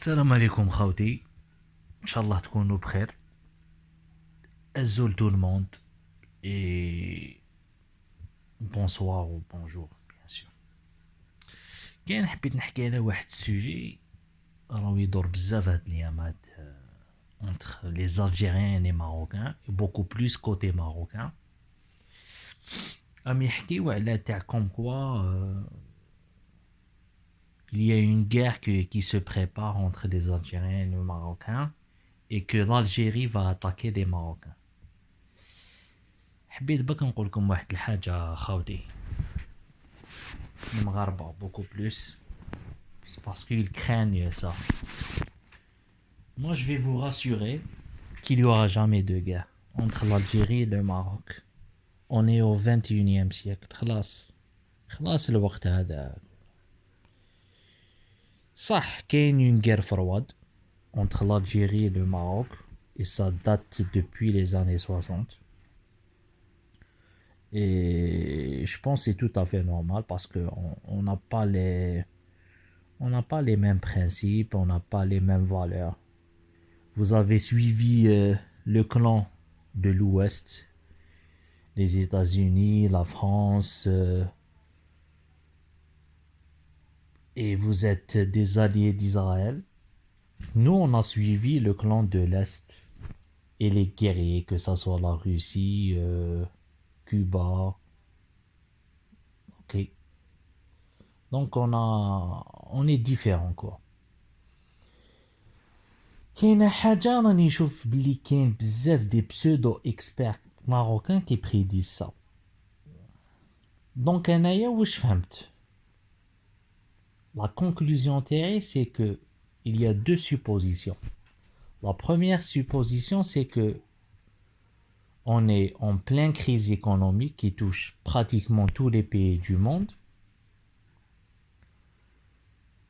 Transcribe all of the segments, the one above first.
السلام عليكم خاوتي. ان شاء الله تكونوا بخير. ازول تو الموند اي بونسوار و بونجور بيان سور. كاين حبيت نحكي على واحد السوجي راهو يدور بزاف هاد الايامات entre les Algériens et les Marocains et beaucoup plus côté marocain. راهم يحكيو على تاع comme quoi il y a une guerre qui se prépare entre les Algériens et les Marocains et que l'Algérie va attaquer les Marocains. حبيت بك نقول لكم واحد الحاجة خاوتي. المغاربة beaucoup plus c'est parce qu'ils craignent ça. Moi je vais vous rassurer qu'il n'y aura jamais de guerre entre l'Algérie et le Maroc. On est au 21e siècle. خلاص الوقت هذا. صح كاين une guerre froide entre l'Algérie et le Maroc et ça date depuis les années 60. Et je pense que c'est tout à fait normal parce qu'on n'a pas les mêmes principes, on n'a pas les mêmes valeurs. Vous avez suivi le clan de l'Ouest, les États-Unis, la France, et vous êtes des alliés d'Israël. Nous, on a suivi le clan de l'Est et les guerriers, que ce soit la Russie, Cuba. Ok. Donc on est différents quoi. كاينه حاجه راني نشوف بلي كاين بزاف دي بسودو اكسبير ماروكان كي بريدي سا. دونك انايا واش فهمت. La conclusion تاعي c'est que il y a deux suppositions. La première supposition c'est que on est en pleine crise économique qui touche pratiquement tous les pays du monde.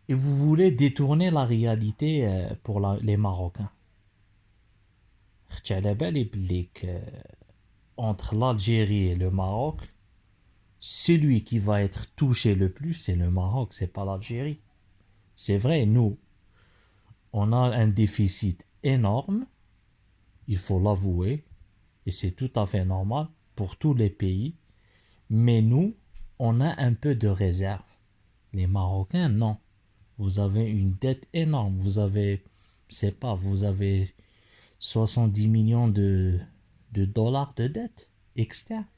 Et vous voulez détourner la réalité pour les Marocains. Entre l'Algérie et le Maroc, celui qui va être touché le plus, c'est le Maroc, c'est pas l'Algérie. C'est vrai, nous, on a un déficit énorme, il faut l'avouer, et c'est tout à fait normal pour tous les pays, mais nous, on a un peu de réserve. Les Marocains, non. Vous avez une dette énorme. Vous avez 70 millions de dollars de dette externe.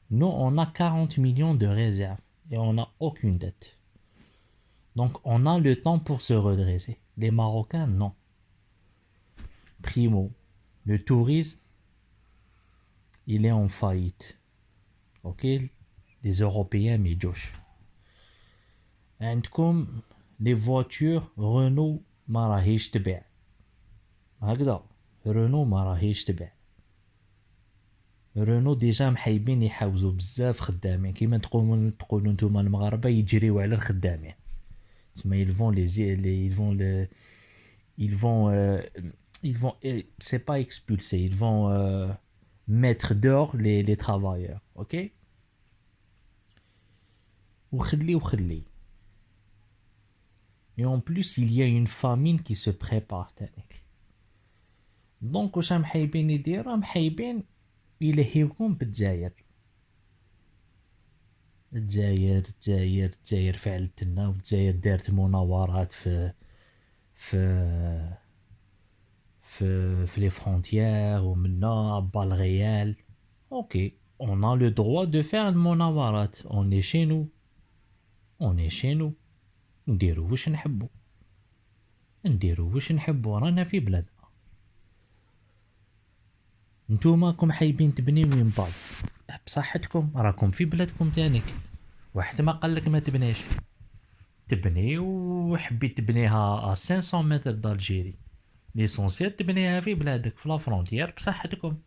Nous, on a 40 millions de réserves et on n'a aucune dette. Donc, on a le temps pour se redresser. Les Marocains, non. Primo, le tourisme, il est en faillite. Ok? Les Européens, mais Josh. عندكم les voitures Renault ما راهيش تبيع هكذا. Renault ما راهيش تبيع. Renault ديجا محايبين يحوزوا بزاف خدامين كيما تقولوا نتوما المغاربه يجريو على الخدامين. تسمى ils vont c'est pas expulser, ils vont mettre dehors les travailleurs. OK. وخلي. Et en plus, il y a une famine qui se prépare. Donc, واش محايبين يديروا محايبين يلهيوكم بالجزائر. الجزائر فعلت لنا والجزائر دارت مناورات في les frontières ومنا بالغيال. OK, on a le droit de faire المناورات. On est chez nous. نديرو واش نحبو رانا في بلادنا. نتوما راكم حايبين تبنيو من باز بصحتكم راكم في بلادكم تانيك. واحد ما قالك ما تبنيش. تبني وحبيت تبنيها 500 متر d'Algérie. ليسونسيال تبنيها في بلادك في لا فرونتيير بصحتكم.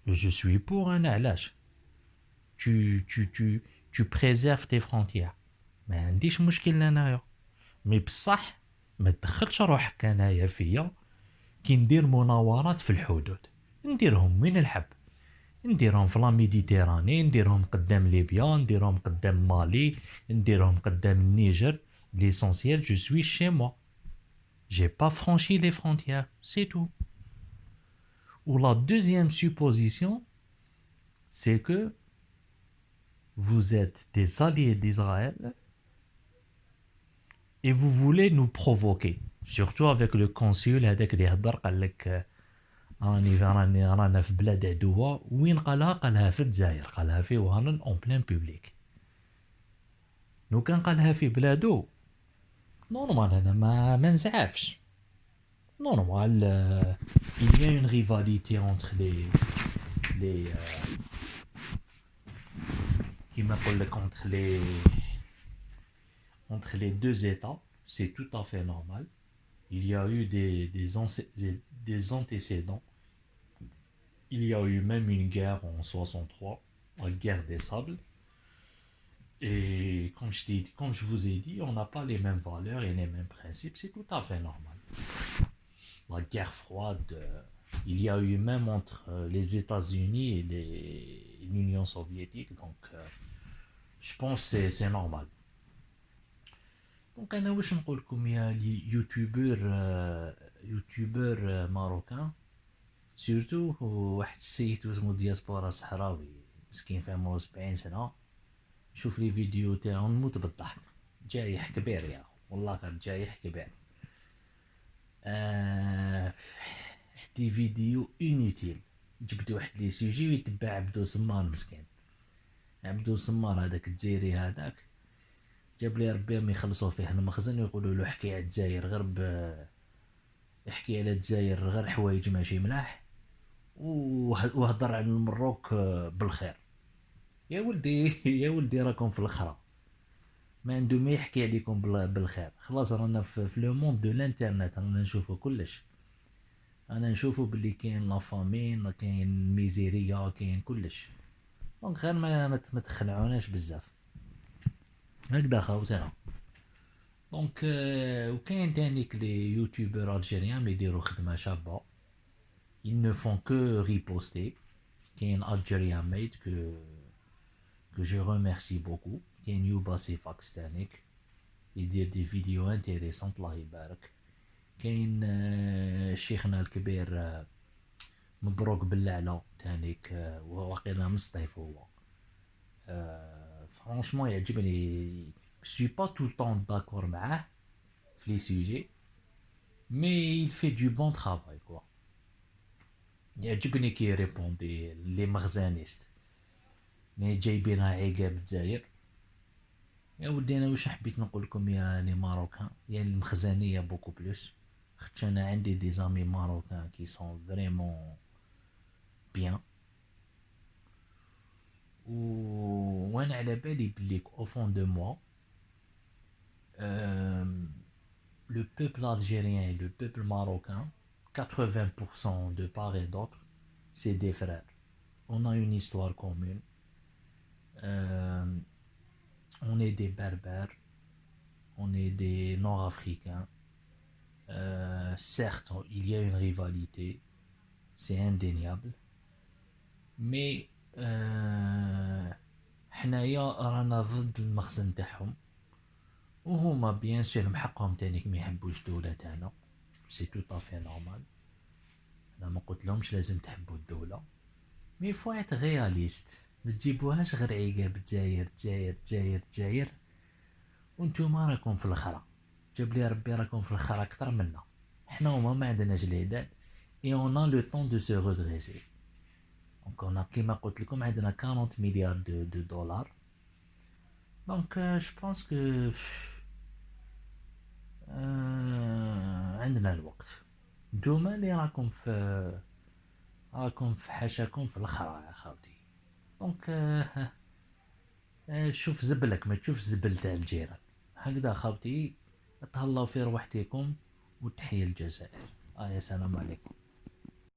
Je suis pour انا علاش. Tu préserves tes frontières. ما عنديش مشكل انايا مي بصح ما تدخلش روحك انايا فيا كي ندير مناورات في الحدود. نديرهم وين نحب. نديرهم في لا ميديتيراني، نديرهم قدام ليبيا، نديرهم قدام مالي، نديرهم قدام النيجر. ليسونسيال جو سوي شي موا. J'ai pas franchi les frontières, c'est tout. Ou la deuxième supposition, c'est que vous êtes des alliés d'Israël et vous voulez nous provoquer. Surtout avec le consul هذاك اللي هضر قال لك راني رانا في بلاد عدوة. وين قالها في الجزائر، قالها في وهران اون بلان بوبليك. لو كان قالها في بلادو نورمال انا ما نزعفش. نورمال il y a une rivalité entre les كيما نقول لك entre les deux États, c'est tout à fait normal. Il y a eu des antécédents. Il y a eu même une guerre en 63, la guerre des sables. Et comme je vous ai dit, on n'a pas les mêmes valeurs et les mêmes principes, c'est tout à fait normal. La guerre froide, il y a eu même entre les États-Unis et l'Union soviétique, donc je pense que c'est normal. دونك انا واش نقول لكم يا لي يوتيوبر ماروكان سورتو واحد السيد اسمه دياسبورا صحراوي مسكين في عمره 70 سنه نشوف لي فيديو تاعو نموت بالضحك. جايح كبير يا اخو والله غير جايح كبير. دي فيديو انوتيل جبد واحد لي سوجي ويتبع عبدو سمار مسكين. عبدو سمار هذاك الجزائري هذاك جاب لي ربي ما يخلصوا فيه المخزن ويقولوا له احكي على الجزائر غير احكي على الجزائر غير حوايج ماشي ملاح وهضر على المروك بالخير. يا ولدي يا ولدي راكم في الخرا ما عنده ما يحكي عليكم بالخير. خلاص رانا في لو موند دو الانترنت رانا نشوفوا كلش. انا نشوفوا باللي كاين لا فامين كاين ميزيريا كاين كلش. دونك غير ما تخلعوناش بزاف هكذا خاوتنا. دونك وكاين تانيك لي يوتيوبر الجيريان اللي يديروا خدمه شابه. ils ne font que riposter. كاين الجيريان ميد que je remercie beaucoup. كاين يوبا سيفاكس تانيك يدير دي فيديو انتيريسونت الله يبارك. كاين شيخنا الكبير مبروك باللعلة تانيك واقيلا مصطيف هو. فرانشمون يعجبني. Je suis pas tout le temps d'accord معاه في les sujets mais il fait du bon travail quoi. يعجبني كي ريبوندي لي مغزانيست مي جايبينها عيقه بالجزائر. يا ودي انا واش حبيت نقول لكم يا لي ماروكان يا المخزانيه بوكو بلوس خاطش انا عندي دي زامي ماروكان كي سون فريمون بيان وانا على بالي بلي au fond de moi le peuple algérien et le peuple marocain 80% de part et d'autre c'est des frères. On a une histoire commune. On est des berbères, on est des nord-africains. Certes, il y a une rivalité, c'est indéniable, mais حنايا رانا ضد المخزن تاعهم وهما بيان سور محقهم تانيك ما يحبوش الدولة تاعنا سي تو طافي نورمال. انا ما قلت لهمش لازم تحبوا الدولة مي فو ايت رياليست. ما تجيبوهاش غير عيقه بالجزائر جزائر جزائر جزائر وانتوما راكم في الخرا. جاب لي ربي راكم في الخرا اكثر منا. حنا هما ما عندناش العداد اي اون ا لو طون دو سو ريدريسي. دونك انا كيما قلت لكم عندنا 40 مليار دو دولار. دونك جو بونس كو عندنا الوقت. نتوما اللي راكم في حاشاكم في الخرا يا خاوتي. دونك شوف زبلك ما تشوف زبل تاع الجيران. هكذا خاوتي تهلاو في روحتكم وتحية الجزائر. السلام عليكم.